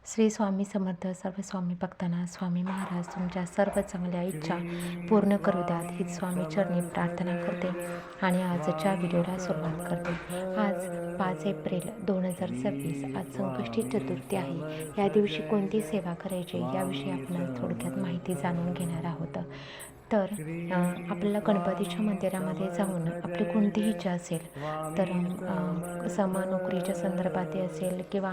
श्री स्वामी समर्थ. सर्व स्वामी भक्तांना स्वामी महाराज तुमच्या सर्व चांगल्या इच्छा पूर्ण करू द्यात हीच स्वामी चरणी प्रार्थना करते आणि आजच्या व्हिडिओला सुरुवात करते. आज 5 एप्रिल 2026 आज संकष्टी चतुर्थी आहे. या दिवशी कोणती सेवा करायची याविषयी आपण थोडक्यात माहिती जाणून घेणार आहोत. तर आपल्याला गणपतीच्या मंदिरामध्ये जाऊन आपली कोणतीही इच्छा असेल तर नोकरीच्या संदर्भात असेल किंवा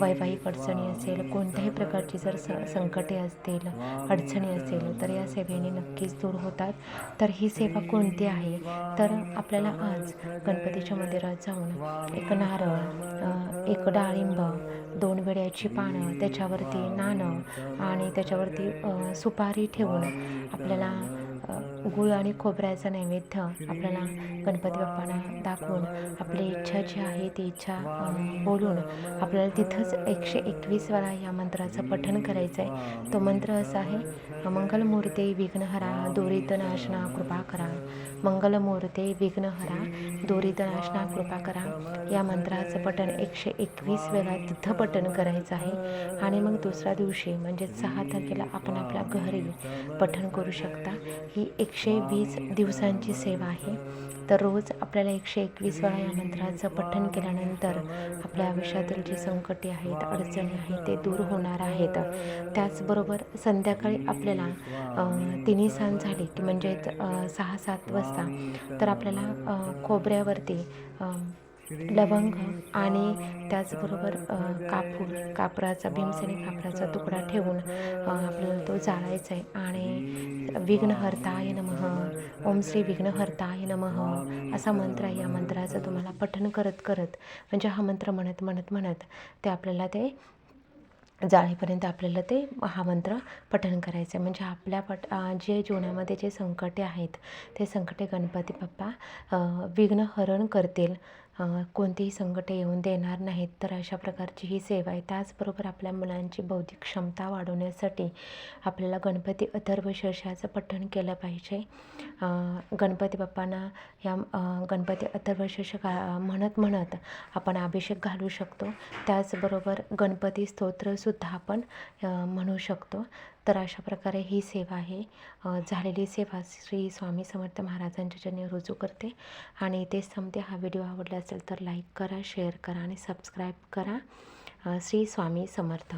वैवाहिक अडचणी असेल, कोणत्याही प्रकारची जर संकटे असतील, अडचणी असेल तर या सेवेने नक्कीच दूर होतात. तर ही सेवा कोणती आहे तर आपल्याला आज गणपतीच्या मंदिरात जाऊन एक नारळ, एक डाळिंब, 2 विड्याची पानं, त्याच्यावरती नाणं आणि त्याच्यावरती सुपारी ठेवून आपल्याला गूळ आणि खोबऱ्याचा नैवेद्य आपल्याला गणपती बाप्पांना दाखवून आपली इच्छा जी आहे ती इच्छा बोलून आपल्याला तिथंच 121 वेळा या मंत्राचं पठण करायचं आहे. तो मंत्र असा आहे: मंगलमूर्ते विघ्नहरा दुरितनाशना कृपा करा. मंगलमूर्ते विघ्नहरा दुरितनाशना कृपा करा. या मंत्राचं पठण 121 वेळा तिथं पठण करायचं आहे. आणि मग दुसऱ्या दिवशी म्हणजे 6 तारखेला आपण आपल्या घरी पठण करू शकता. ही 120 दिवसांची सेवा आहे. तर रोज आपल्याला 121 वेळा या मंत्राचं पठण केल्यानंतर आपल्या आयुष्यातील जी संकटे आहेत, अडचणी आहेत ते दूर होणार आहेत. त्याचबरोबर संध्याकाळी आपल्याला तिन्ही सांज झाली की म्हणजेच 6-7 वाजता तर आपल्याला खोबऱ्यावरती लवंग आणि त्याचबरोबर कापराचा भीमसेनी कापराचा तुकडा ठेवून आपल्याला तो जाळायचा आहे. आणि विघ्नहर्ताय नमः, ओम श्री विघ्नहर्ताय नमः असा मंत्र आहे. या मंत्राचं तुम्हाला पठण करत म्हणजे हा मंत्र म्हणत ते आपल्याला ते जाळीपर्यंत आपल्याला ते हा मंत्र पठण करायचं आहे. म्हणजे आपल्या जे जीवनामध्ये जे संकटे आहेत ते संकटे गणपती बाप्पा विघ्नहरण करतील, कोणतीही संकटे येऊन देणार नाहीत. तर अशा प्रकारची ही सेवा आहे. त्याचबरोबर आपल्या मुलांची बौद्धिक क्षमता वाढवण्यासाठी आपल्याला गणपती अथर्वशीर्षाचं पठण केलं पाहिजे. गणपती बाप्पांना या गणपती अथर्वशीर्ष म्हणत आपण अभिषेक घालू शकतो. त्याचबरोबर गणपती स्तोत्रसुद्धा आपण म्हणू शकतो. तर अशा प्रकारे ही सेवा आहे. झालेली सेवा श्री स्वामी समर्थ महाराजांच्या चरणी रुजू करते आणि इथेच थांबते. हा व्हिडिओ आवडला असेल तर लाईक करा, शेअर करा आणि सबस्क्राईब करा. श्री स्वामी समर्थ.